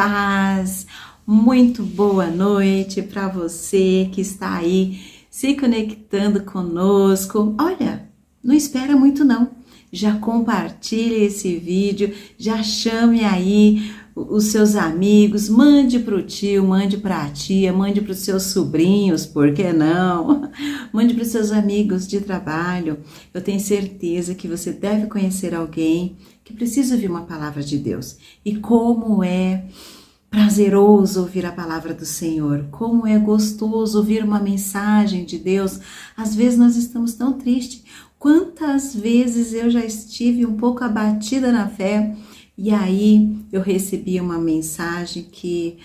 paz, muito boa noite para você que está aí se conectando conosco. Olha, não espera muito não, já compartilhe esse vídeo, já chame aí os seus amigos, mande para o tio, mande para a tia, mande para os seus sobrinhos, por que não? Mande para os seus amigos de trabalho. Eu tenho certeza que você deve conhecer alguém que precisa ouvir uma palavra de Deus. E como é prazeroso ouvir a palavra do Senhor, como é gostoso ouvir uma mensagem de Deus. Às vezes nós estamos tão tristes. Quantas vezes eu já estive um pouco abatida na fé e aí eu recebi uma mensagem que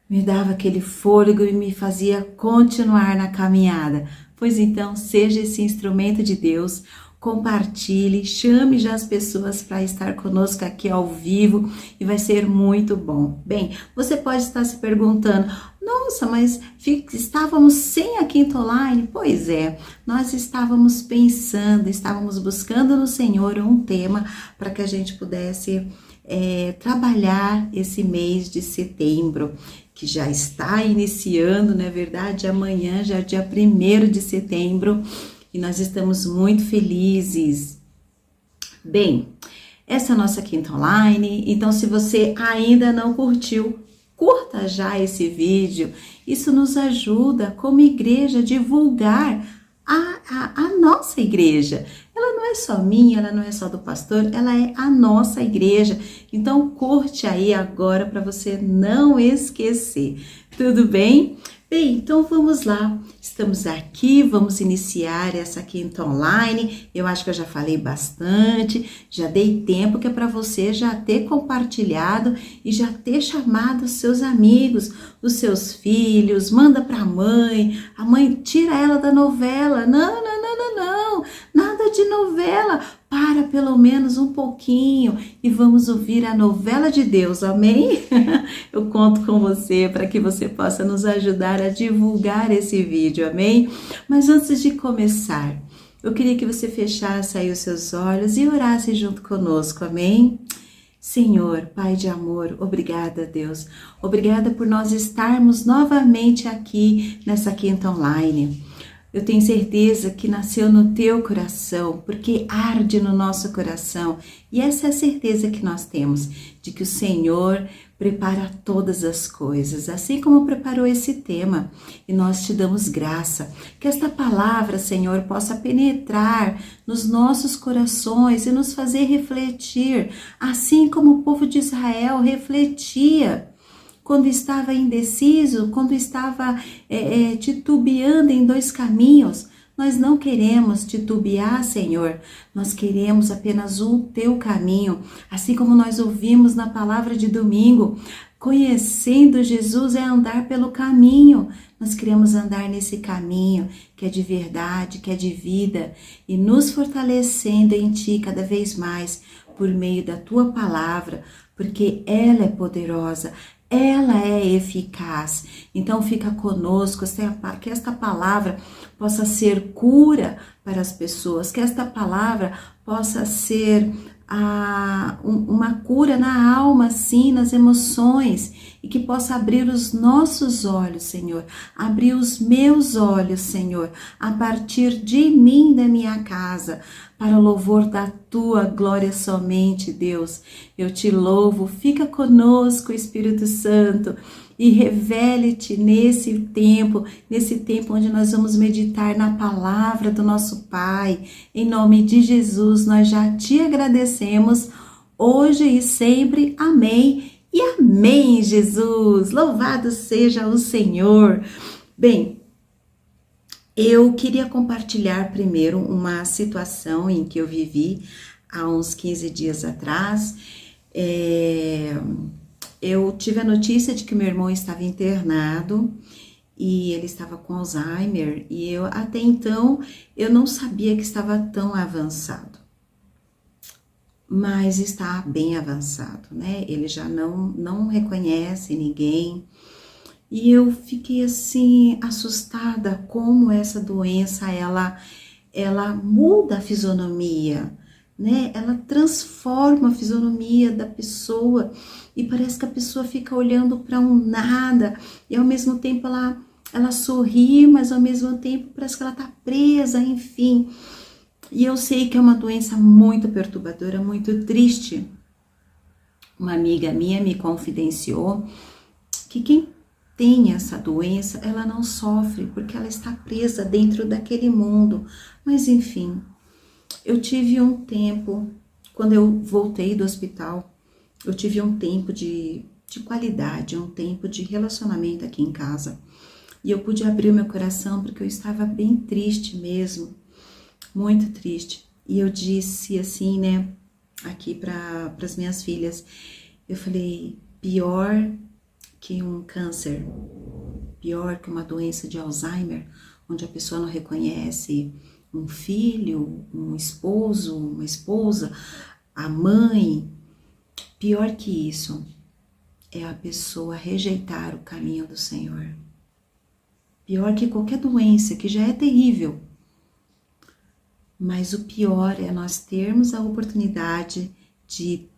me dava aquele fôlego e me fazia continuar na caminhada. Pois então, seja esse instrumento de Deus, compartilhe, chame já as pessoas para estar conosco aqui ao vivo e vai ser muito bom. Bem, você pode estar se perguntando, nossa, mas estávamos sem a Quinta Online? Pois é, nós estávamos pensando, estávamos buscando no Senhor um tema para que a gente pudesse trabalhar esse mês de setembro, que já está iniciando, não é verdade? Amanhã já é dia 1º de setembro e nós estamos muito felizes. Bem, essa é a nossa Quinta Online, então se você ainda não curtiu, curta já esse vídeo, isso nos ajuda como igreja a divulgar a nossa igreja. Ela não é só minha, ela não é só do pastor, ela é a nossa igreja. Então curte aí agora para você não esquecer. Tudo bem? Bem, então vamos lá. Estamos aqui, vamos iniciar essa Quinta Online. Eu acho que eu já falei bastante, já dei tempo que é para você já ter compartilhado e já ter chamado os seus amigos, os seus filhos, manda para a mãe tira ela da novela. Não, nada de novela. Para pelo menos um pouquinho e vamos ouvir a novela de Deus, amém? Eu conto com você para que você possa nos ajudar a divulgar esse vídeo, amém? Mas antes de começar, eu queria que você fechasse aí os seus olhos e orasse junto conosco, amém? Senhor, Pai de amor, obrigada, Deus. Obrigada por nós estarmos novamente aqui nessa Quinta Online. Eu tenho certeza que nasceu no teu coração, porque arde no nosso coração. E essa é a certeza que nós temos, de que o Senhor prepara todas as coisas, assim como preparou esse tema. E nós te damos graça. Que esta palavra, Senhor, possa penetrar nos nossos corações e nos fazer refletir, assim como o povo de Israel refletia quando estava indeciso, quando estava titubeando em dois caminhos. Nós não queremos titubear, Senhor, nós queremos apenas o teu caminho, assim como nós ouvimos na palavra de domingo. Conhecendo Jesus é andar pelo caminho. Nós queremos andar nesse caminho que é de verdade, que é de vida, e nos fortalecendo em Ti cada vez mais por meio da Tua palavra, porque ela é poderosa, ela é eficaz. Então fica conosco, que esta palavra possa ser cura para as pessoas, que esta palavra possa ser uma cura na alma, sim, nas emoções, e que possa abrir os nossos olhos, Senhor, abrir os meus olhos, Senhor, a partir de mim, da minha casa, para o louvor da tua glória somente, Deus. Eu te louvo, fica conosco, Espírito Santo, e revele-te nesse tempo onde nós vamos meditar na palavra do nosso Pai. Em nome de Jesus, nós já te agradecemos, hoje e sempre. Amém e amém, Jesus. Louvado seja o Senhor. Bem, eu queria compartilhar primeiro uma situação em que eu vivi há uns 15 dias atrás. Eu tive a notícia de que meu irmão estava internado e ele estava com Alzheimer, e até então eu não sabia que estava tão avançado, mas está bem avançado, né? Ele já não reconhece ninguém. E eu fiquei assim assustada como essa doença ela muda a fisionomia né? Ela transforma a fisionomia da pessoa e parece que a pessoa fica olhando para um nada e ao mesmo tempo ela sorri, mas ao mesmo tempo parece que ela tá presa, enfim. E eu sei que é uma doença muito perturbadora, muito triste. Uma amiga minha me confidenciou que quem tem essa doença, ela não sofre porque ela está presa dentro daquele mundo. Mas enfim, eu tive um tempo, quando eu voltei do hospital, eu tive um tempo de qualidade, um tempo de relacionamento aqui em casa. E eu pude abrir o meu coração porque eu estava bem triste mesmo, muito triste. E eu disse assim, né, aqui para as minhas filhas, eu falei, pior que um câncer, pior que uma doença de Alzheimer, onde a pessoa não reconhece um filho, um esposo, uma esposa, a mãe, pior que isso é a pessoa rejeitar o caminho do Senhor. Pior que qualquer doença, que já é terrível. Mas o pior é nós termos a oportunidade de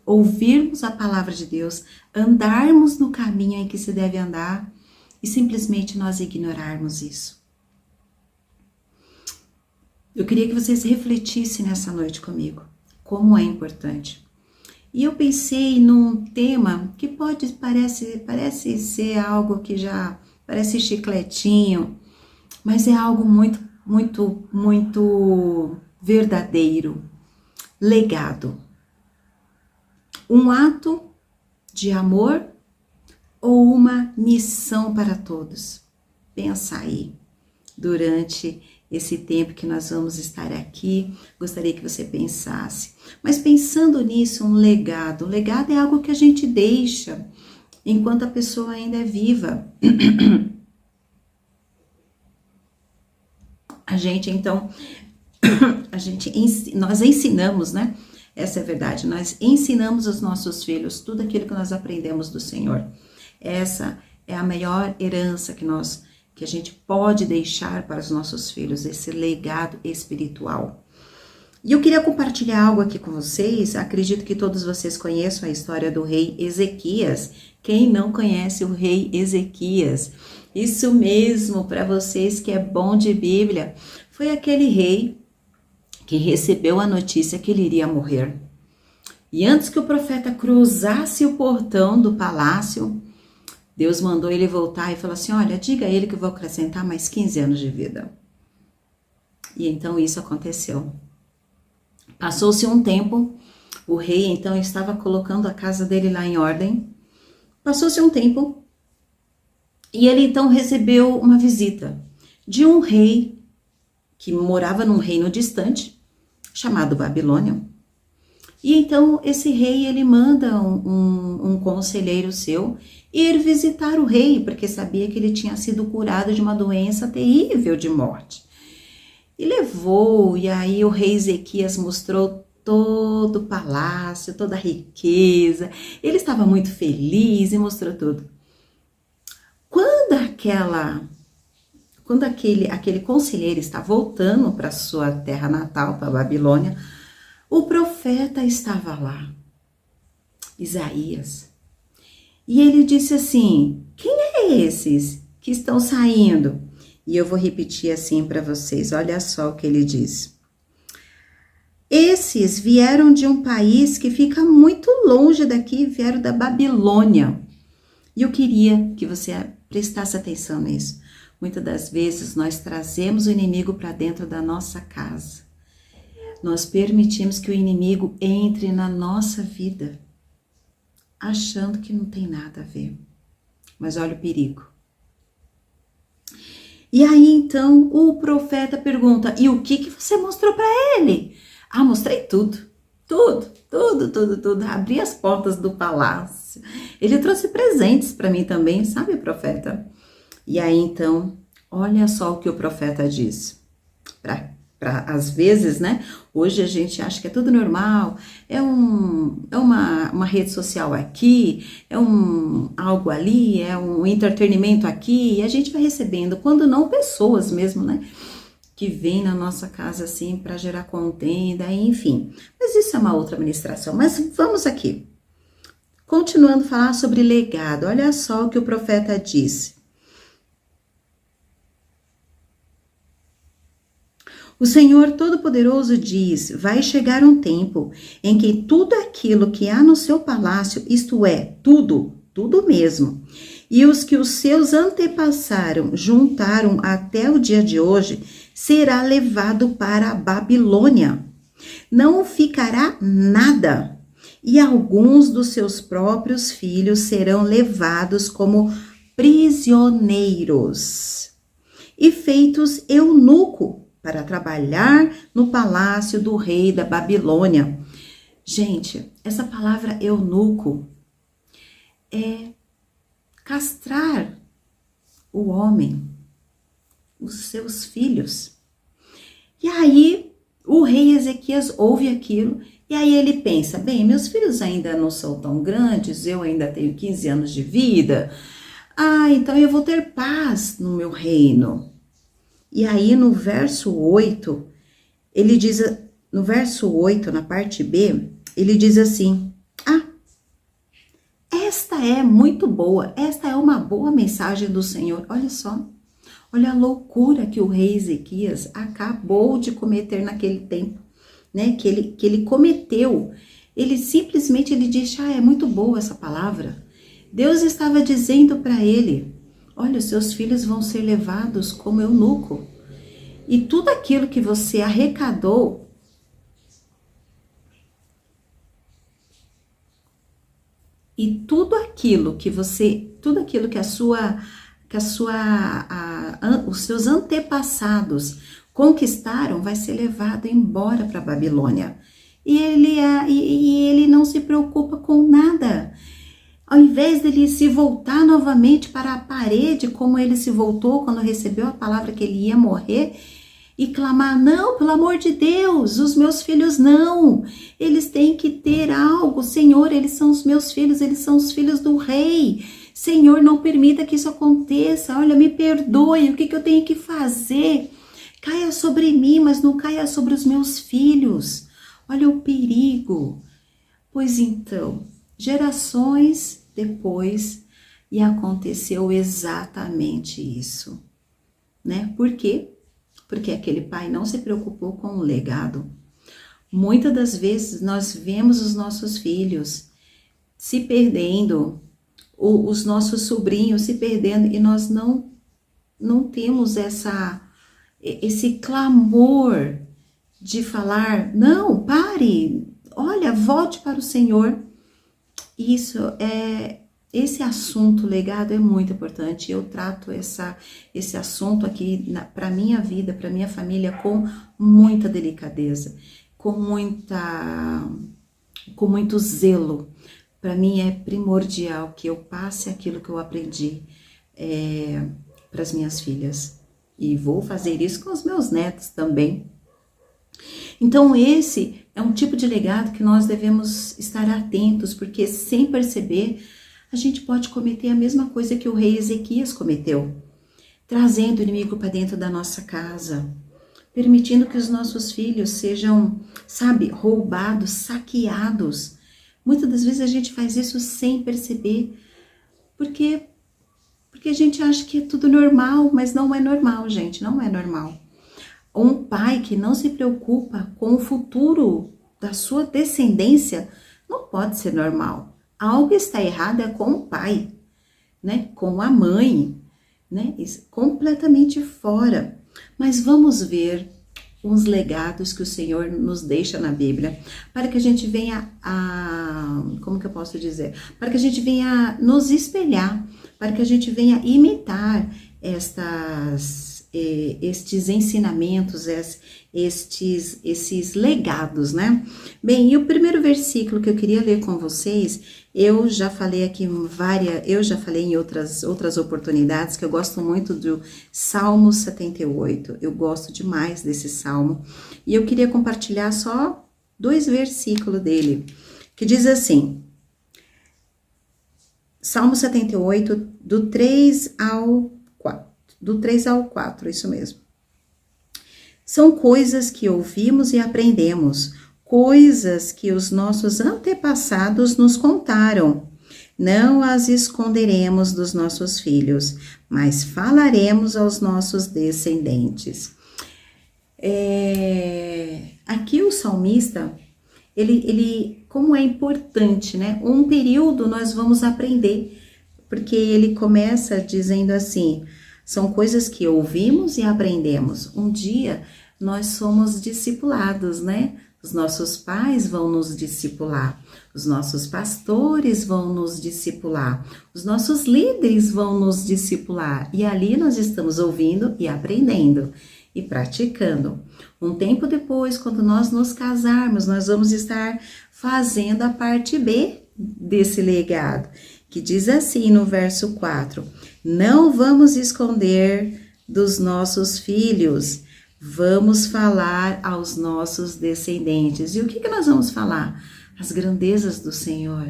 ouvirmos a palavra de Deus, andarmos no caminho em que se deve andar e simplesmente nós ignorarmos isso. Eu queria que vocês refletissem nessa noite comigo, como é importante. E eu pensei num tema que parece ser algo que já parece chicletinho, mas é algo muito, muito, muito verdadeiro. Legado. Um ato de amor ou uma missão para todos? Pensa aí. Durante esse tempo que nós vamos estar aqui, gostaria que você pensasse. Mas pensando nisso, um legado. Um legado é algo que a gente deixa enquanto a pessoa ainda é viva. Nós ensinamos, né? Essa é a verdade, nós ensinamos aos nossos filhos tudo aquilo que nós aprendemos do Senhor. Essa é a maior herança que a gente pode deixar para os nossos filhos, esse legado espiritual. E eu queria compartilhar algo aqui com vocês. Acredito que todos vocês conheçam a história do rei Ezequias. Quem não conhece o rei Ezequias? Isso mesmo, para vocês que é bom de Bíblia. Foi aquele rei que recebeu a notícia que ele iria morrer. E antes que o profeta cruzasse o portão do palácio, Deus mandou ele voltar e falou assim, olha, diga a ele que eu vou acrescentar mais 15 anos de vida. E então isso aconteceu. Passou-se um tempo, o rei então estava colocando a casa dele lá em ordem. Passou-se um tempo e ele então recebeu uma visita de um rei que morava num reino distante, chamado Babilônia. E então esse rei, ele manda um conselheiro seu ir visitar o rei, porque sabia que ele tinha sido curado de uma doença terrível de morte. E levou, e aí o rei Ezequias mostrou todo o palácio, toda a riqueza. Ele estava muito feliz e mostrou tudo. Quando aquele conselheiro está voltando para sua terra natal, para a Babilônia, o profeta estava lá, Isaías. E ele disse assim, quem é esses que estão saindo? E eu vou repetir assim para vocês, olha só o que ele diz. Esses vieram de um país que fica muito longe daqui, vieram da Babilônia. E eu queria que você prestasse atenção nisso. Muitas das vezes nós trazemos o inimigo para dentro da nossa casa. Nós permitimos que o inimigo entre na nossa vida, achando que não tem nada a ver. Mas olha o perigo. E aí então o profeta pergunta, e o que você mostrou para ele? Ah, mostrei tudo. Abri as portas do palácio. Ele trouxe presentes para mim também, sabe, profeta? E aí então, olha só o que o profeta diz. Às vezes, né? Hoje a gente acha que é tudo normal, é uma rede social aqui, é algo ali, é um entretenimento aqui, e a gente vai recebendo, quando não pessoas mesmo, né? que vem na nossa casa assim para gerar contenda, enfim. Mas isso é uma outra ministração. Mas vamos aqui. Continuando a falar sobre legado. Olha só o que o profeta disse. O Senhor Todo-Poderoso diz: vai chegar um tempo em que tudo aquilo que há no seu palácio, isto é, tudo mesmo, e os que os seus antepassaram juntaram até o dia de hoje, será levado para a Babilônia. Não ficará nada, e alguns dos seus próprios filhos serão levados como prisioneiros e feitos eunuco para trabalhar no palácio do rei da Babilônia. Gente, essa palavra eunuco é castrar o homem, os seus filhos. E aí o rei Ezequias ouve aquilo e aí ele pensa, bem, meus filhos ainda não são tão grandes, eu ainda tenho 15 anos de vida, então eu vou ter paz no meu reino. E aí no verso 8, ele diz, no verso 8, na parte B, ele diz assim, esta é muito boa, esta é uma boa mensagem do Senhor. Olha só, olha a loucura que o rei Ezequias acabou de cometer naquele tempo, né? Que ele cometeu. Ele simplesmente disse, é muito boa essa palavra. Deus estava dizendo para ele, olha, seus filhos vão ser levados como eunuco. E tudo aquilo que você arrecadou, e tudo aquilo que os seus antepassados conquistaram vai ser levado embora para a Babilônia. E ele não se preocupa com nada. Ao invés dele se voltar novamente para a parede, como ele se voltou quando recebeu a palavra que ele ia morrer, e clamar, não, pelo amor de Deus, os meus filhos não, eles têm que ter algo, Senhor, eles são os meus filhos, eles são os filhos do rei, Senhor, não permita que isso aconteça, olha, me perdoe, o que eu tenho que fazer? Caia sobre mim, mas não caia sobre os meus filhos, olha o perigo. Pois então, gerações depois, e aconteceu exatamente isso, né? Por quê? Porque aquele pai não se preocupou com o legado. Muitas das vezes nós vemos os nossos filhos se perdendo, os nossos sobrinhos se perdendo, e nós não temos esse clamor de falar, não, pare, olha, volte para o Senhor. Esse assunto, legado, é muito importante. Eu trato esse assunto aqui para minha vida, para minha família, com muita delicadeza, com muito zelo. Para mim é primordial que eu passe aquilo que eu aprendi para as minhas filhas. E vou fazer isso com os meus netos também. Então esse é um tipo de legado que nós devemos estar atentos, porque sem perceber, a gente pode cometer a mesma coisa que o rei Ezequias cometeu, trazendo o inimigo para dentro da nossa casa, permitindo que os nossos filhos sejam, roubados, saqueados. Muitas das vezes a gente faz isso sem perceber, porque a gente acha que é tudo normal, mas não é normal, gente, não é normal. Um pai que não se preocupa com o futuro da sua descendência não pode ser normal. Algo está errado com o pai, né? Com a mãe, né? Completamente fora. Mas vamos ver uns legados que o Senhor nos deixa na Bíblia, para que a gente venha como que eu posso dizer? Para que a gente venha nos espelhar, para que a gente venha imitar estes ensinamentos, esses legados, né? Bem, e o primeiro versículo que eu queria ler com vocês, eu já falei aqui em outras oportunidades, que eu gosto muito do Salmo 78, eu gosto demais desse salmo, e eu queria compartilhar só 2 versículos dele, que diz assim, Salmo 78, do 3 ao 4, isso mesmo. São coisas que ouvimos e aprendemos, coisas que os nossos antepassados nos contaram. Não as esconderemos dos nossos filhos, mas falaremos aos nossos descendentes. Aqui o salmista, ele, como é importante, né? Um período nós vamos aprender, porque ele começa dizendo assim, são coisas que ouvimos e aprendemos. Um dia nós somos discipulados, né? Os nossos pais vão nos discipular, os nossos pastores vão nos discipular, os nossos líderes vão nos discipular. E ali nós estamos ouvindo e aprendendo e praticando. Um tempo depois, quando nós nos casarmos, nós vamos estar fazendo a parte B desse legado, que diz assim no verso 4, não vamos esconder dos nossos filhos, vamos falar aos nossos descendentes. E o que nós vamos falar? As grandezas do Senhor,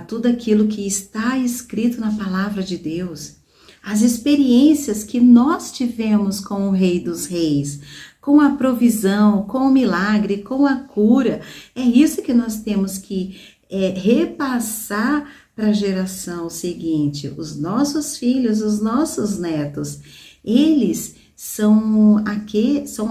tudo aquilo que está escrito na palavra de Deus, as experiências que nós tivemos com o Rei dos Reis, com a provisão, com o milagre, com a cura. É isso que nós temos que repassar para a geração seguinte. Os nossos filhos, os nossos netos, eles são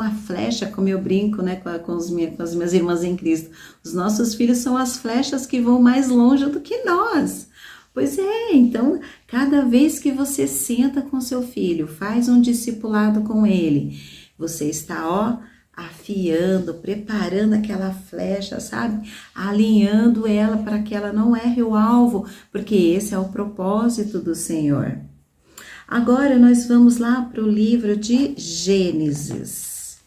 a flecha, como eu brinco, né, com as minhas irmãs em Cristo. Os nossos filhos são as flechas que vão mais longe do que nós. Pois é, então, cada vez que você senta com seu filho, faz um discipulado com ele, você está, afiando, preparando aquela flecha, sabe? Alinhando ela para que ela não erre o alvo, porque esse é o propósito do Senhor. Agora nós vamos lá para o livro de Gênesis.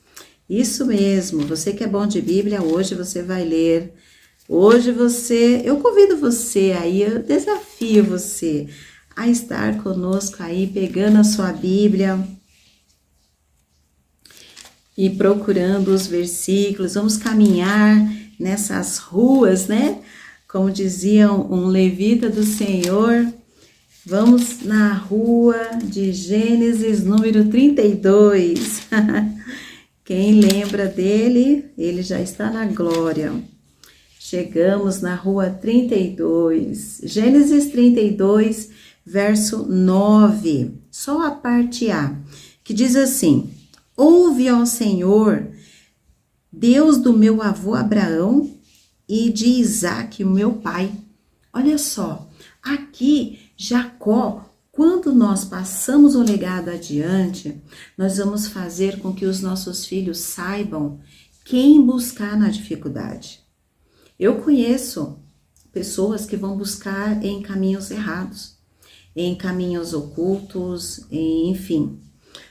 Isso mesmo, você que é bom de Bíblia, hoje você vai ler. Hoje eu convido você aí, eu desafio você a estar conosco aí, pegando a sua Bíblia e procurando os versículos. Vamos caminhar nessas ruas, né? Como dizia um levita do Senhor, vamos na rua de Gênesis número 32. Quem lembra dele, ele já está na glória. Chegamos na rua 32, Gênesis 32, verso 9, só a parte A, que diz assim, ouve, ó Senhor, Deus do meu avô Abraão e de Isaque, o meu pai. Olha só, aqui Jacó, quando nós passamos o legado adiante, nós vamos fazer com que os nossos filhos saibam quem buscar na dificuldade. Eu conheço pessoas que vão buscar em caminhos errados, em caminhos ocultos, enfim.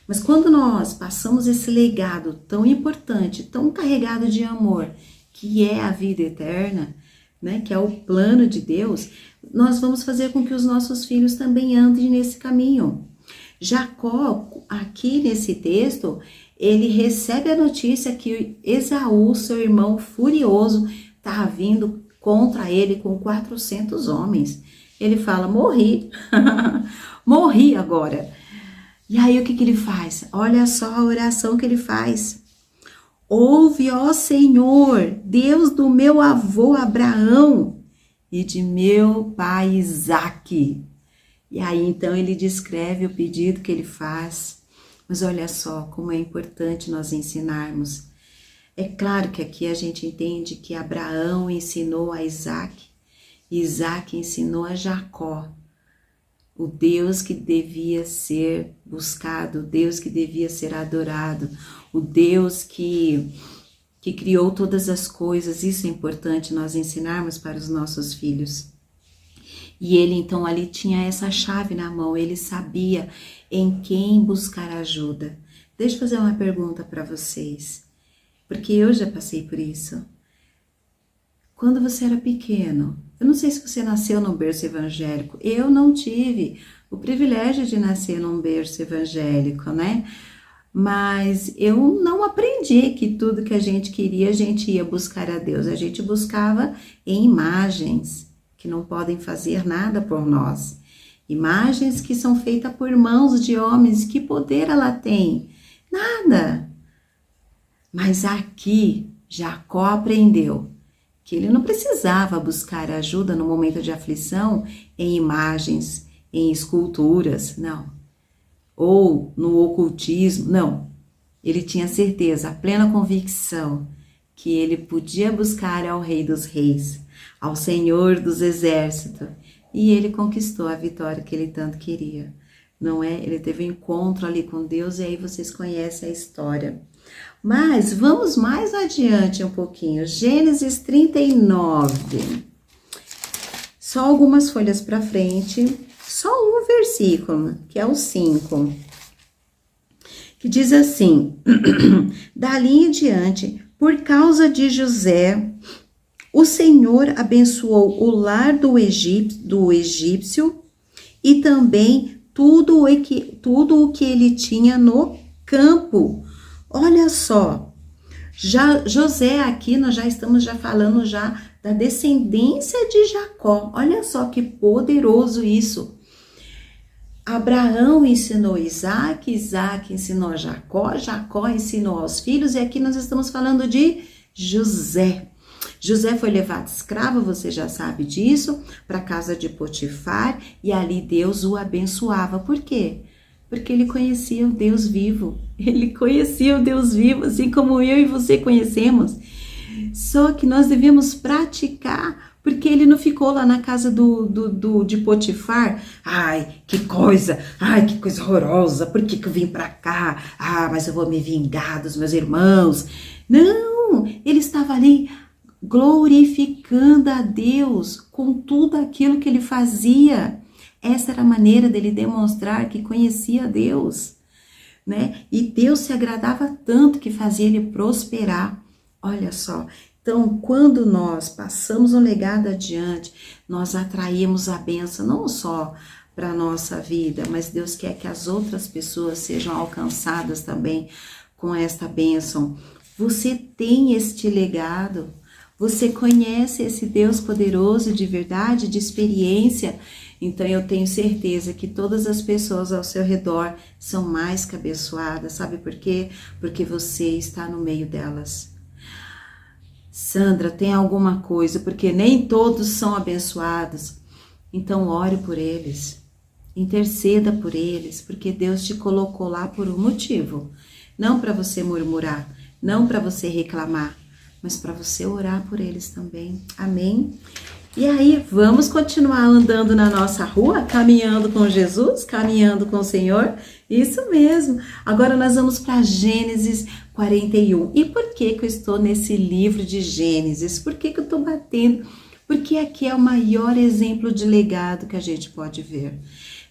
Mas quando nós passamos esse legado tão importante, tão carregado de amor, que é a vida eterna, né, que é o plano de Deus, nós vamos fazer com que os nossos filhos também andem nesse caminho. Jacó, aqui nesse texto, ele recebe a notícia que Esaú, seu irmão furioso, está vindo contra ele com 400 homens. Ele fala, morri, morri agora. E aí o que ele faz? Olha só a oração que ele faz. Ouve, ó Senhor, Deus do meu avô Abraão e de meu pai Isaque. E aí então ele descreve o pedido que ele faz. Mas olha só como é importante nós ensinarmos. É claro que aqui a gente entende que Abraão ensinou a Isaque, Isaque ensinou a Jacó, o Deus que devia ser buscado, o Deus que devia ser adorado, o Deus que criou todas as coisas. Isso é importante nós ensinarmos para os nossos filhos. E ele então ali tinha essa chave na mão, ele sabia em quem buscar ajuda. Deixa eu fazer uma pergunta para vocês, porque eu já passei por isso. Quando você era pequeno, eu não sei se você nasceu num berço evangélico, eu não tive o privilégio de nascer num berço evangélico, né? Mas eu não aprendi que tudo que a gente queria, a gente ia buscar a Deus. A gente buscava em imagens que não podem fazer nada por nós. Imagens que são feitas por mãos de homens, que poder ela tem? Nada. Mas aqui Jacó aprendeu que ele não precisava buscar ajuda no momento de aflição em imagens, em esculturas, não. Ou no ocultismo, não. Ele tinha certeza, a plena convicção que ele podia buscar ao Rei dos Reis, ao Senhor dos Exércitos, e ele conquistou a vitória que ele tanto queria, não é? Ele teve um encontro ali com Deus e aí vocês conhecem a história. Mas vamos mais adiante um pouquinho, Gênesis 39, só algumas folhas para frente, só um versículo, que é o 5, que diz assim, dali em diante, por causa de José, o Senhor abençoou o lar do egípcio e também tudo o que ele tinha no campo. Olha só, José aqui nós já estamos falando da descendência de Jacó. Olha só que poderoso isso. Abraão ensinou Isaac, Isaac ensinou Jacó, Jacó ensinou aos filhos, e aqui nós estamos falando de José. José foi levado escravo, você já sabe disso, para a casa de Potifar, e ali Deus o abençoava. Por quê? Porque ele conhecia o Deus vivo. Ele conhecia o Deus vivo, assim como eu e você conhecemos. Só que nós devemos praticar, porque ele não ficou lá na casa de Potifar. Ai, que coisa horrorosa, por que eu vim para cá? Ah, mas eu vou me vingar dos meus irmãos. Não, ele estava ali glorificando a Deus com tudo aquilo que ele fazia. Essa era a maneira dele demonstrar que conhecia Deus, né? E Deus se agradava tanto que fazia ele prosperar. Olha só, então quando nós passamos um legado adiante, nós atraímos a bênção não só para a nossa vida, mas Deus quer que as outras pessoas sejam alcançadas também com esta bênção. Você tem este legado, você conhece esse Deus poderoso de verdade, de experiência. Então eu tenho certeza que todas as pessoas ao seu redor são mais que abençoadas. Sabe por quê? Porque você está no meio delas. Sandra, tem alguma coisa? Porque nem todos são abençoados. Então ore por eles. Interceda por eles, porque Deus te colocou lá por um motivo. Não para você murmurar, não para você reclamar, mas para você orar por eles também. Amém? E aí, vamos continuar andando na nossa rua, caminhando com Jesus, caminhando com o Senhor? Isso mesmo. Agora nós vamos para Gênesis 41. E por que eu estou nesse livro de Gênesis? Por que eu estou batendo? Porque aqui é o maior exemplo de legado que a gente pode ver.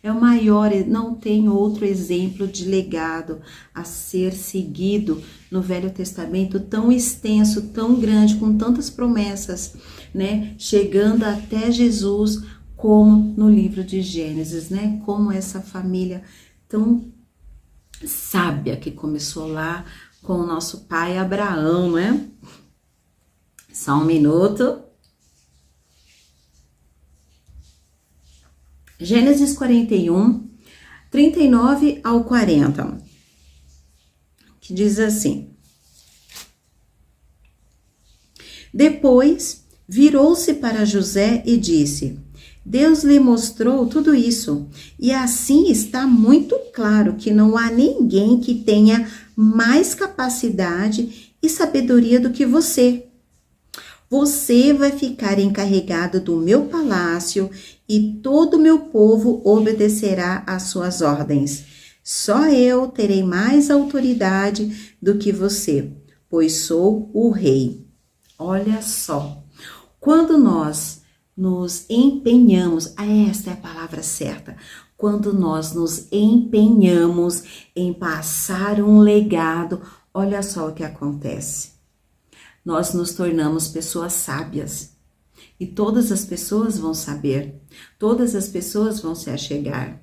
É o maior, não tem outro exemplo de legado a ser seguido no Velho Testamento, tão extenso, tão grande, com tantas promessas, né? Chegando até Jesus, como no livro de Gênesis, né? Como essa família tão sábia que começou lá com o nosso pai Abraão, né? Só um minuto. Gênesis 41, 39 ao 40, que diz assim: Depois virou-se para José e disse: Deus lhe mostrou tudo isso, e assim está muito claro que não há ninguém que tenha mais capacidade e sabedoria do que você. Você vai ficar encarregado do meu palácio e todo o meu povo obedecerá às suas ordens. Só eu terei mais autoridade do que você, pois sou o rei. Olha só, quando nós nos empenhamos, esta é a palavra certa, quando nós nos empenhamos em passar um legado, olha só o que acontece. Nós nos tornamos pessoas sábias. E todas as pessoas vão saber. Todas as pessoas vão se achegar.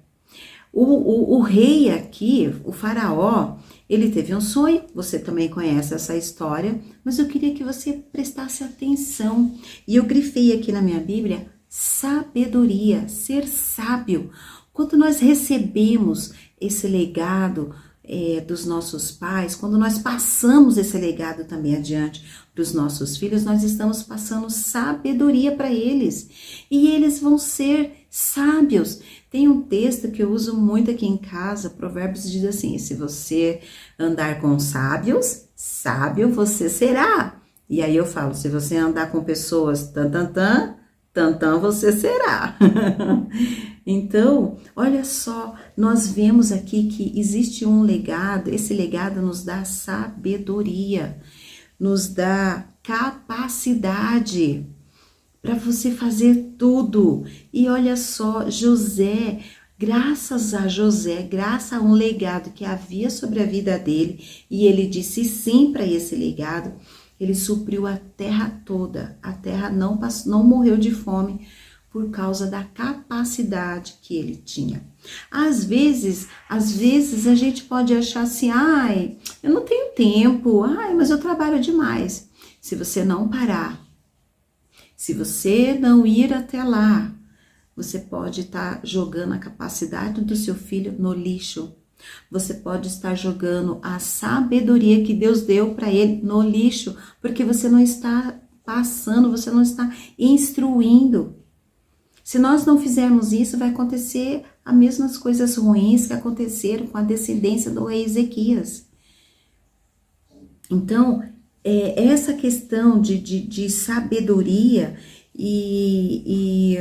O rei aqui, o faraó, ele teve um sonho. Você também conhece essa história. Mas eu queria que você prestasse atenção. E eu grifei aqui na minha Bíblia, sabedoria, ser sábio. Quando nós recebemos esse legado, dos nossos pais, quando nós passamos esse legado também adiante para os nossos filhos, nós estamos passando sabedoria para eles. E eles vão ser sábios. Tem um texto que eu uso muito aqui em casa, Provérbios diz assim: se você andar com sábios, sábio você será. E aí eu falo, se você andar com pessoas tantã, você será. Então, olha só, nós vemos aqui que existe um legado, esse legado nos dá sabedoria, nos dá capacidade para você fazer tudo. E olha só, José, graças a um legado que havia sobre a vida dele, e ele disse sim para esse legado, ele supriu a terra toda. A terra não morreu de fome por causa da capacidade que ele tinha. Às vezes a gente pode achar assim, ai, eu não tenho tempo, ai, mas eu trabalho demais. Se você não parar, se você não ir até lá, você pode estar jogando a capacidade do seu filho no lixo. Você pode estar jogando a sabedoria que Deus deu para ele no lixo, porque você não está passando, você não está instruindo. Se nós não fizermos isso, vai acontecer as mesmas coisas ruins que aconteceram com a descendência do rei Ezequias. Então, essa questão de sabedoria e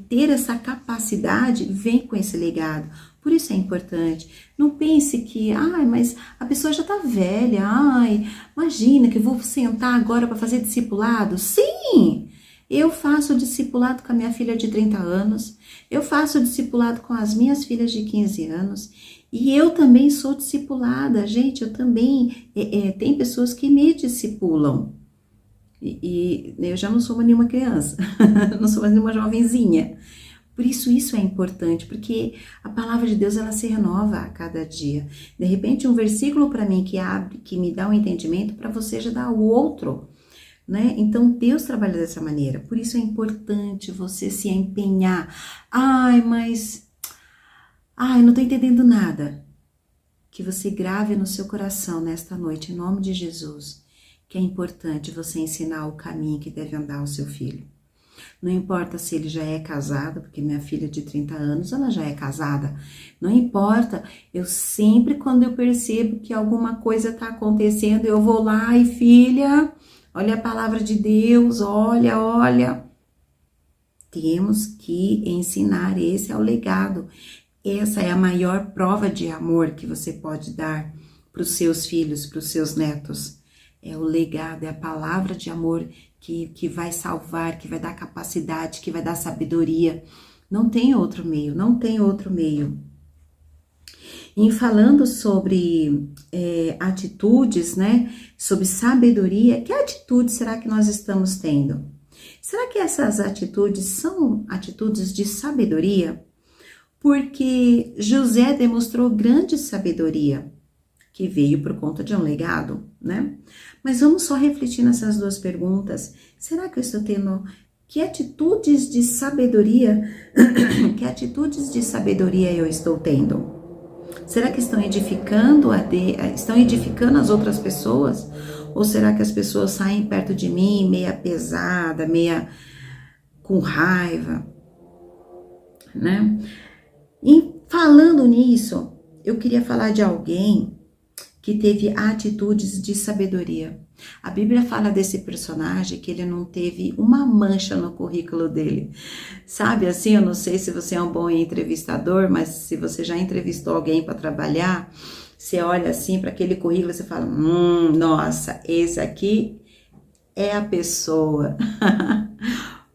ter essa capacidade vem com esse legado. Por isso é importante. Não pense que, ai, mas a pessoa já está velha, ai, imagina que eu vou sentar agora para fazer discipulado. Sim! Eu faço discipulado com a minha filha de 30 anos, eu faço discipulado com as minhas filhas de 15 anos, e eu também sou discipulada, gente, eu também, tem pessoas que me discipulam, e eu já não sou mais nenhuma criança, não sou mais nenhuma jovenzinha, por isso é importante, porque a palavra de Deus, ela se renova a cada dia. De repente, um versículo para mim que me dá um entendimento, para você já dá o outro, né? Então Deus trabalha dessa maneira, por isso é importante você se empenhar. Ai, não tô entendendo nada. Que você grave no seu coração nesta noite, em nome de Jesus, que é importante você ensinar o caminho que deve andar ao seu filho. Não importa se ele já é casado, porque minha filha de 30 anos, ela já é casada. Não importa, eu sempre, quando eu percebo que alguma coisa está acontecendo, eu vou lá e, filha, olha a palavra de Deus, olha. Temos que ensinar, esse é o legado. Essa é a maior prova de amor que você pode dar para os seus filhos, para os seus netos. É o legado, é a palavra de amor que vai salvar, que vai dar capacidade, que vai dar sabedoria. Não tem outro meio, não tem outro meio. Em falando sobre atitudes, né, sobre sabedoria, que atitude será que nós estamos tendo? Será que essas atitudes são atitudes de sabedoria? Porque José demonstrou grande sabedoria, que veio por conta de um legado, né? Mas vamos só refletir nessas duas perguntas. Será que eu estou tendo... Que atitudes de sabedoria, que atitudes de sabedoria eu estou tendo? Será que estão edificando as outras pessoas? Ou será que as pessoas saem perto de mim meia pesada, meia com raiva, né? E falando nisso, eu queria falar de alguém que teve atitudes de sabedoria. A Bíblia fala desse personagem que ele não teve uma mancha no currículo dele. Sabe assim, eu não sei se você é um bom entrevistador, mas se você já entrevistou alguém para trabalhar, você olha assim para aquele currículo e você fala, nossa, esse aqui é a pessoa.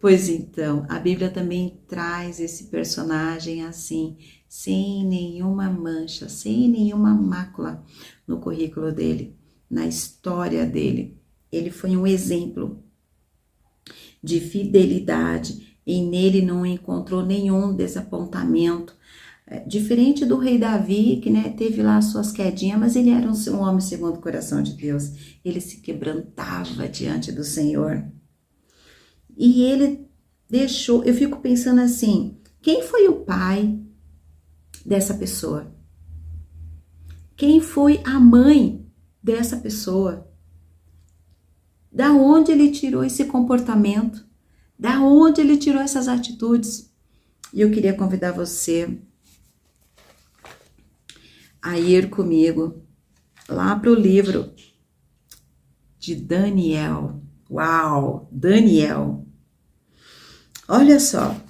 Pois então, a Bíblia também traz esse personagem assim, sem nenhuma mancha, sem nenhuma mácula no currículo dele, na história dele. Ele foi um exemplo de fidelidade e nele não encontrou nenhum desapontamento. Diferente do rei Davi, que teve lá suas quedinhas, mas ele era um homem segundo o coração de Deus. Ele se quebrantava diante do Senhor. E ele deixou, eu fico pensando assim, quem foi o pai dessa pessoa? Quem foi a mãe dessa pessoa? Da onde ele tirou esse comportamento? Da onde ele tirou essas atitudes? E eu queria convidar você a ir comigo lá para o livro de Daniel. Uau, Daniel. Olha só,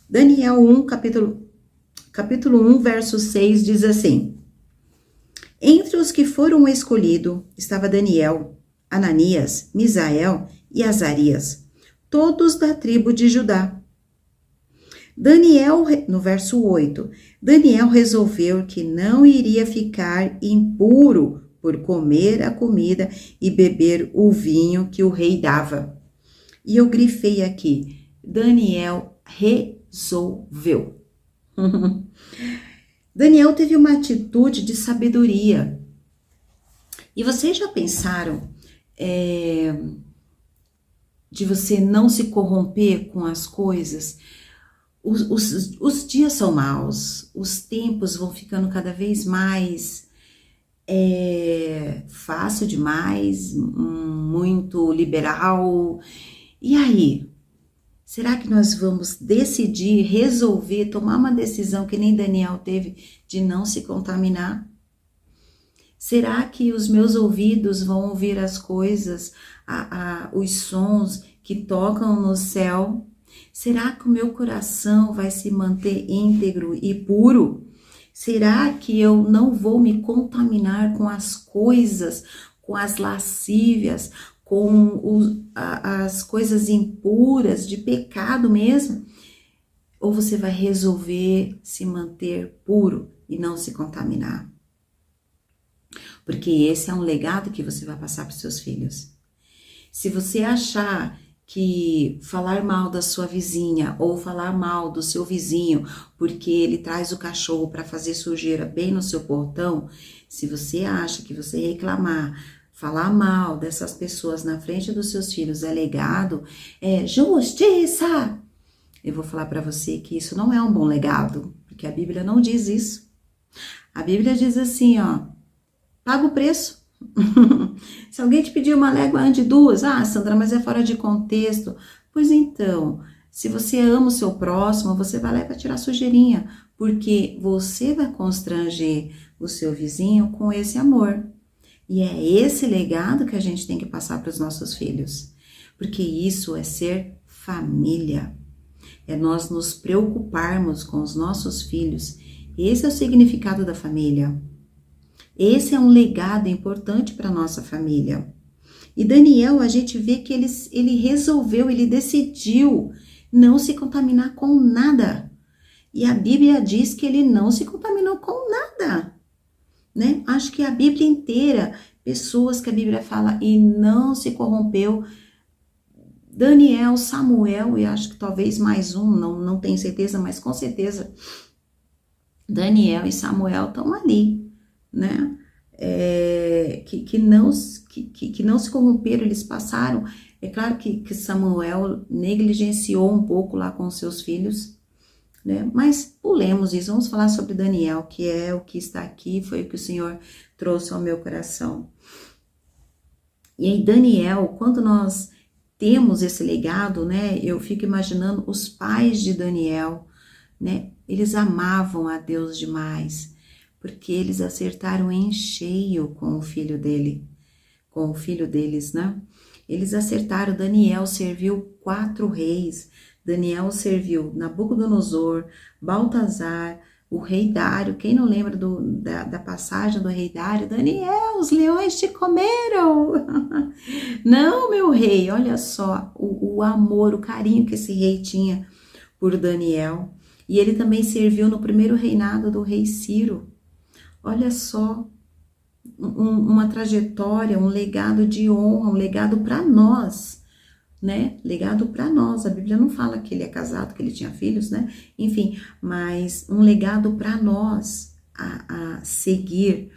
Daniel 1, capítulo 1, verso 6 diz assim: Entre os que foram escolhidos estava Daniel, Ananias, Misael e Azarias, todos da tribo de Judá. Daniel, no verso 8, Daniel resolveu que não iria ficar impuro por comer a comida e beber o vinho que o rei dava. E eu grifei aqui, Daniel resolveu. Daniel teve uma atitude de sabedoria. E vocês já pensaram de você não se corromper com as coisas? Os dias são maus, os tempos vão ficando cada vez mais fácil demais, muito liberal. E aí? Será que nós vamos decidir, resolver, tomar uma decisão que nem Daniel teve de não se contaminar? Será que os meus ouvidos vão ouvir as coisas, os sons que tocam no céu? Será que o meu coração vai se manter íntegro e puro? Será que eu não vou me contaminar com as coisas, com as lascívias, com as coisas impuras, de pecado mesmo? Ou você vai resolver se manter puro e não se contaminar? Porque esse é um legado que você vai passar para os seus filhos. Se você achar que falar mal da sua vizinha ou falar mal do seu vizinho porque ele traz o cachorro para fazer sujeira bem no seu portão, se você acha que você reclamar, falar mal dessas pessoas na frente dos seus filhos é legado, é justiça, eu vou falar para você que isso não é um bom legado, porque a Bíblia não diz isso. A Bíblia diz assim, ó, paga o preço. Se alguém te pedir uma légua, ande duas. Ah, Sandra, mas é fora de contexto. Pois então, se você ama o seu próximo, você vai lá para tirar sujeirinha, porque você vai constranger o seu vizinho com esse amor. E é esse legado que a gente tem que passar para os nossos filhos, porque isso é ser família. É nós nos preocuparmos com os nossos filhos. Esse é o significado da família. Esse é um legado importante para a nossa família. E Daniel, a gente vê que ele resolveu, ele decidiu não se contaminar com nada. E a Bíblia diz que ele não se contaminou com nada, né? Acho que a Bíblia inteira, pessoas que a Bíblia fala e não se corrompeu. Daniel, Samuel e acho que talvez mais um, não tenho certeza, mas com certeza Daniel e Samuel estão ali, né? Que não se corromperam, eles passaram. É claro que Samuel negligenciou um pouco lá com seus filhos, né? Mas pulemos isso, vamos falar sobre Daniel, que é o que está aqui, foi o que o Senhor trouxe ao meu coração. E aí Daniel, quando nós temos esse legado, né? Eu fico imaginando os pais de Daniel, né? Eles amavam a Deus demais, porque eles acertaram em cheio com o filho dele, com o filho deles, né? Eles acertaram, Daniel serviu 4 reis, Daniel serviu Nabucodonosor, Baltazar, o rei Dário. Quem não lembra da passagem do rei Dário? Daniel, os leões te comeram. Não, meu rei, olha só o amor, o carinho que esse rei tinha por Daniel. E ele também serviu no primeiro reinado do rei Ciro. Olha só, uma trajetória, um legado de honra, um legado para nós, né? Legado para nós. A Bíblia não fala que ele é casado, que ele tinha filhos, né? Enfim, mas um legado para nós a seguir.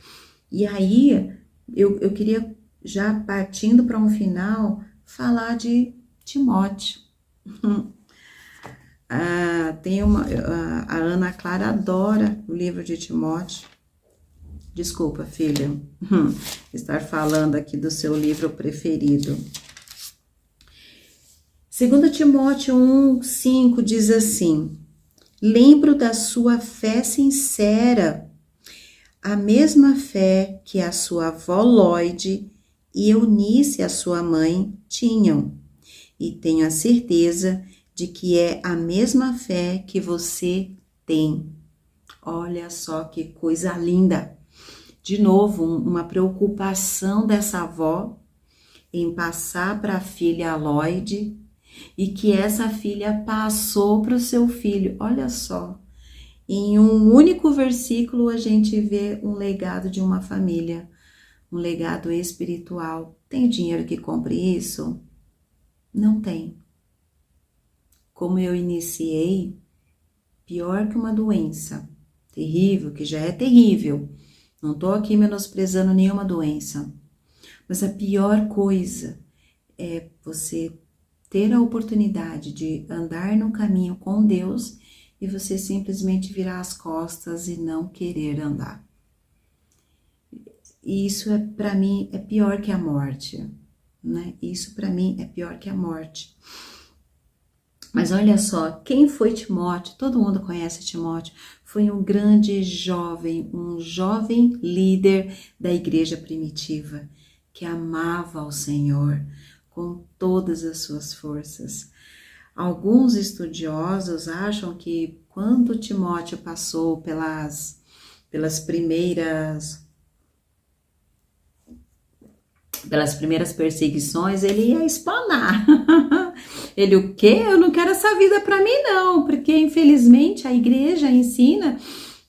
E aí, eu queria, já partindo para um final, falar de Timóteo. A Ana Clara adora o livro de Timóteo. Desculpa, filha, estar falando aqui do seu livro preferido. 2 Timóteo 1:5 diz assim: lembro da sua fé sincera, a mesma fé que a sua avó Lloyd e Eunice, a sua mãe, tinham. E tenho a certeza de que é a mesma fé que você tem. Olha só que coisa linda. De novo, uma preocupação dessa avó em passar para a filha Lloyd e que essa filha passou para o seu filho. Olha só, em um único versículo a gente vê um legado de uma família, um legado espiritual. Tem dinheiro que compre isso? Não tem. Como eu iniciei, pior que uma doença terrível, que já é terrível. Não estou aqui menosprezando nenhuma doença, mas a pior coisa é você ter a oportunidade de andar no caminho com Deus e você simplesmente virar as costas e não querer andar. E isso para mim é pior que a morte, né? Isso para mim é pior que a morte. Mas olha só, quem foi Timóteo? Todo mundo conhece Timóteo. Foi um grande jovem, um jovem líder da igreja primitiva, que amava ao Senhor com todas as suas forças. Alguns estudiosos acham que quando Timóteo passou pelas primeiras perseguições, ele ia espanar. Ele, o quê? Eu não quero essa vida para mim não, porque infelizmente a igreja ensina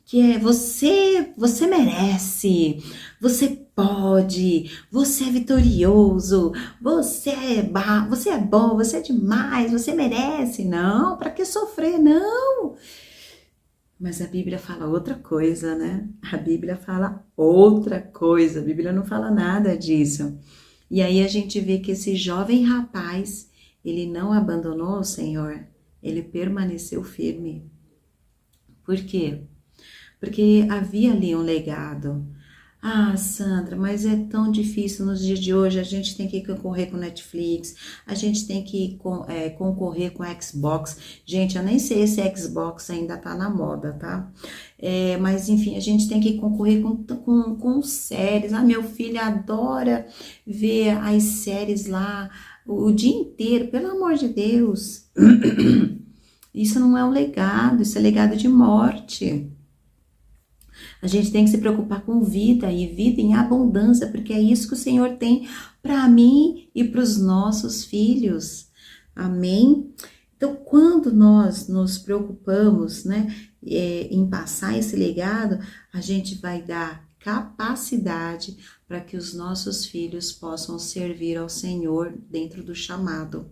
que você merece, você pode, você é vitorioso, você é bom, você é demais, você merece. Não, para que sofrer? Não. Mas a Bíblia fala outra coisa, né? A Bíblia fala outra coisa, a Bíblia não fala nada disso. E aí a gente vê que esse jovem rapaz, ele não abandonou o Senhor, ele permaneceu firme. Por quê? Porque havia ali um legado. Ah, Sandra, mas é tão difícil nos dias de hoje, a gente tem que concorrer com Netflix, a gente tem que concorrer com Xbox. Gente, eu nem sei se Xbox ainda tá na moda, tá? Mas enfim, a gente tem que concorrer com séries. Ah, meu filho adora ver as séries lá o dia inteiro, pelo amor de Deus. Isso não é um legado, isso é legado de morte. A gente tem que se preocupar com vida e vida em abundância, porque é isso que o Senhor tem para mim e para os nossos filhos. Amém? Então, quando nós nos preocupamos, né, em passar esse legado, a gente vai dar capacidade para que os nossos filhos possam servir ao Senhor dentro do chamado.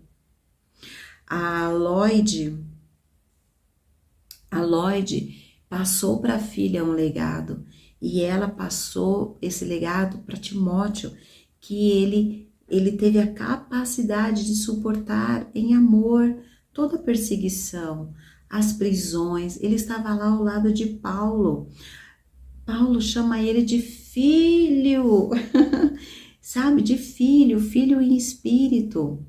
A Lloyd passou para a filha um legado, e ela passou esse legado para Timóteo, que ele teve a capacidade de suportar em amor toda a perseguição, as prisões. Ele estava lá ao lado de Paulo. Paulo chama ele de filho, sabe, de filho em espírito,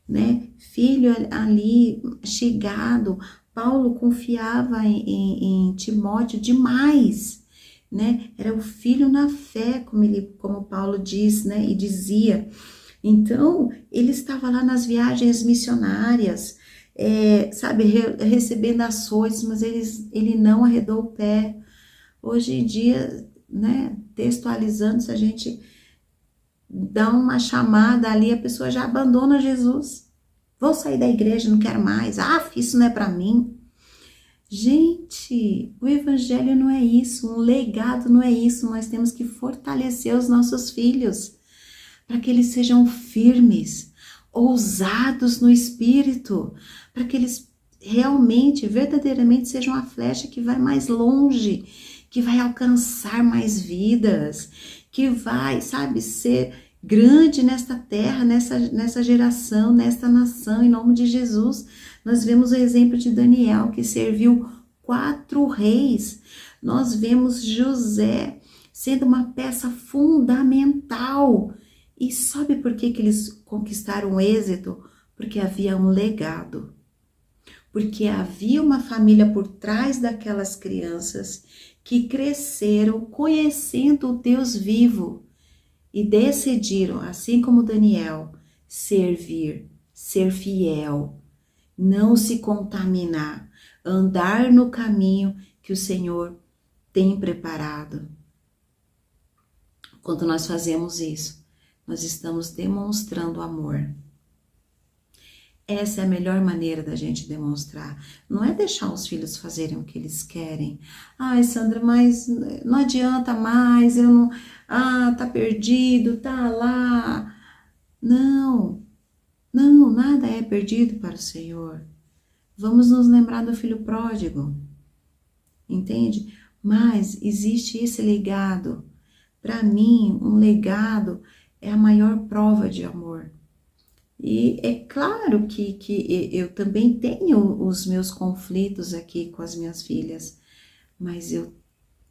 né? Filho ali chegado. Paulo confiava em Timóteo demais, né? Era o filho na fé, como Paulo diz, né? E dizia. Então, ele estava lá nas viagens missionárias, sabe, recebendo açoites, mas ele não arredou o pé. Hoje em dia, né? Textualizando, se a gente dá uma chamada ali, a pessoa já abandona Jesus. Vou sair da igreja, não quero mais. Isso não é para mim. Gente, o evangelho não é isso, um legado não é isso. Nós temos que fortalecer os nossos filhos para que eles sejam firmes, ousados no espírito, para que eles realmente, verdadeiramente sejam a flecha que vai mais longe, que vai alcançar mais vidas, que vai, sabe, ser grande nesta terra, nessa geração, nesta nação, em nome de Jesus. Nós vemos o exemplo de Daniel, que serviu 4 reis. Nós vemos José sendo uma peça fundamental. E sabe por que eles conquistaram o êxito? Porque havia um legado. Porque havia uma família por trás daquelas crianças que cresceram conhecendo o Deus vivo e decidiram, assim como Daniel, servir, ser fiel, não se contaminar, andar no caminho que o Senhor tem preparado. Quando nós fazemos isso, nós estamos demonstrando amor. Essa é a melhor maneira da gente demonstrar. Não é deixar os filhos fazerem o que eles querem. Ai, Sandra, mas não adianta mais, eu não... Ah, tá perdido, tá lá. Não, não, nada é perdido para o Senhor. Vamos nos lembrar do filho pródigo, entende? Mas existe esse legado. Para mim, um legado é a maior prova de amor. E é claro que eu também tenho os meus conflitos aqui com as minhas filhas, mas eu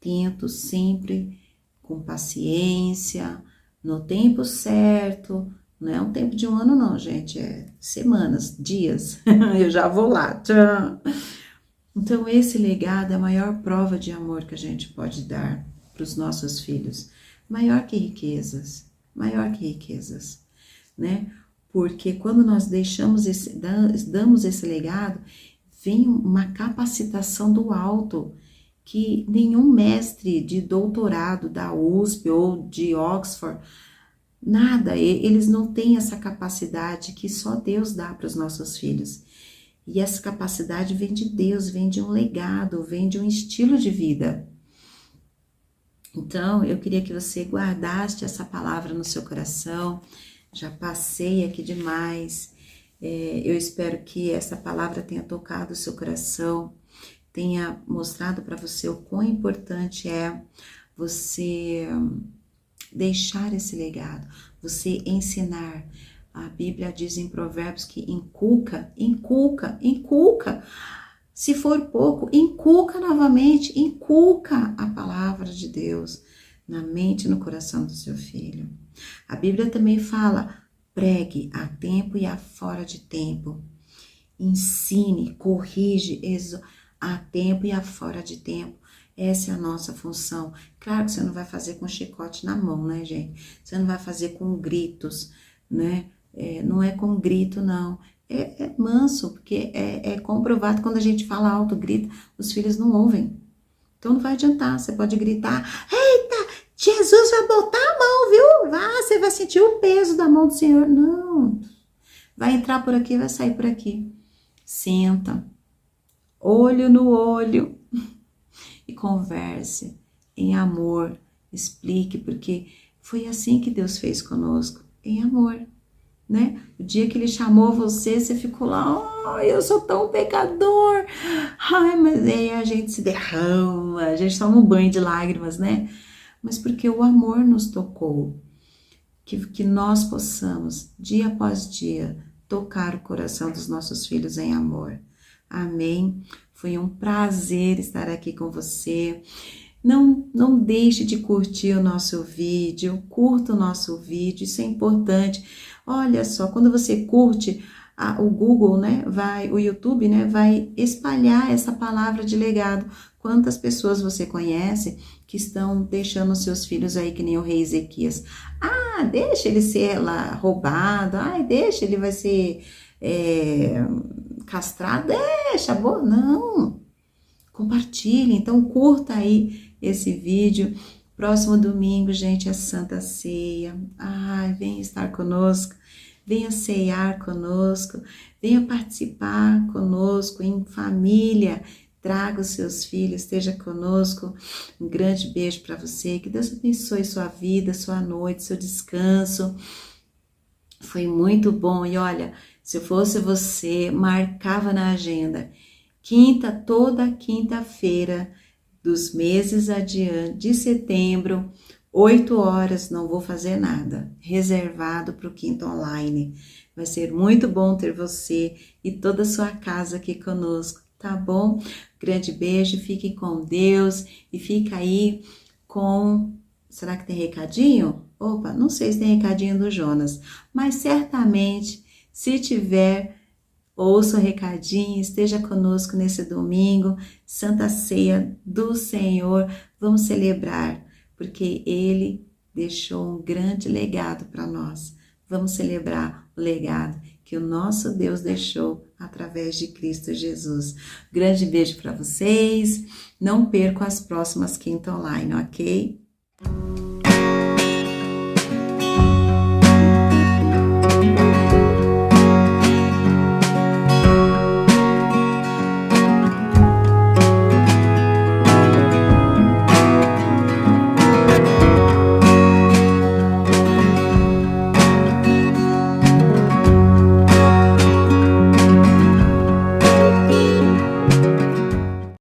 tento sempre com paciência, no tempo certo. Não é um tempo de um ano não, gente, é semanas, dias, eu já vou lá. Tchau. Então esse legado é a maior prova de amor que a gente pode dar para os nossos filhos, maior que riquezas, né? Porque quando nós damos esse legado, vem uma capacitação do alto, que nenhum mestre de doutorado da USP ou de Oxford, nada, eles não têm essa capacidade que só Deus dá para os nossos filhos. E essa capacidade vem de Deus, vem de um legado, vem de um estilo de vida. Então, eu queria que você guardasse essa palavra no seu coração. Já passei aqui demais. Eu espero que essa palavra tenha tocado o seu coração, tenha mostrado para você o quão importante é você deixar esse legado, você ensinar. A Bíblia diz em Provérbios que inculca. Se for pouco, inculca novamente, inculca a palavra de Deus na mente e no coração do seu filho. A Bíblia também fala, pregue a tempo e a fora de tempo. Ensine, corrige a tempo e a fora de tempo. Essa é a nossa função. Claro que você não vai fazer com chicote na mão, né, gente? Você não vai fazer com gritos, né? Não é com grito, não. É manso, porque é comprovado quando a gente fala alto, grita, os filhos não ouvem. Então não vai adiantar, você pode gritar, eita, Jesus vai botar a mão, viu? Você vai sentir o peso da mão do Senhor. Não, vai entrar por aqui, vai sair por aqui. Senta, olho no olho e converse em amor, explique, porque foi assim que Deus fez conosco, em amor. Né? O dia que ele chamou você, você ficou lá, eu sou tão pecador, mas aí a gente se derrama, a gente toma um banho de lágrimas, né? Mas porque o amor nos tocou, que nós possamos, dia após dia, tocar o coração dos nossos filhos em amor. Amém? Foi um prazer estar aqui com você. Não deixe de curtir o nosso vídeo, curta o nosso vídeo, isso é importante. Olha só, quando você curte, o Google, né, o YouTube, né, vai espalhar essa palavra de legado. Quantas pessoas você conhece que estão deixando seus filhos aí que nem o rei Ezequias? Deixa ele ser lá roubado, deixa ele vai ser castrado, deixa, não. Compartilhe, então curta aí esse vídeo. Próximo domingo, gente, é Santa Ceia. Venha estar conosco, venha ceiar conosco, venha participar conosco em família. Traga os seus filhos, esteja conosco. Um grande beijo para você. Que Deus abençoe sua vida, sua noite, seu descanso. Foi muito bom. E olha, se eu fosse você, marcava na agenda. Toda quinta-feira dos meses adiante, de setembro, 8 horas, não vou fazer nada, reservado para o Quinto Online. Vai ser muito bom ter você e toda a sua casa aqui conosco, tá bom? Grande beijo, fique com Deus e fica aí com Será que tem recadinho? Opa, não sei se tem recadinho do Jonas, mas certamente, se tiver, ouça o recadinho, esteja conosco nesse domingo, Santa Ceia do Senhor, vamos celebrar, porque Ele deixou um grande legado para nós. Vamos celebrar o legado que o nosso Deus deixou através de Cristo Jesus. Grande beijo para vocês, não percam as próximas quinta online, ok?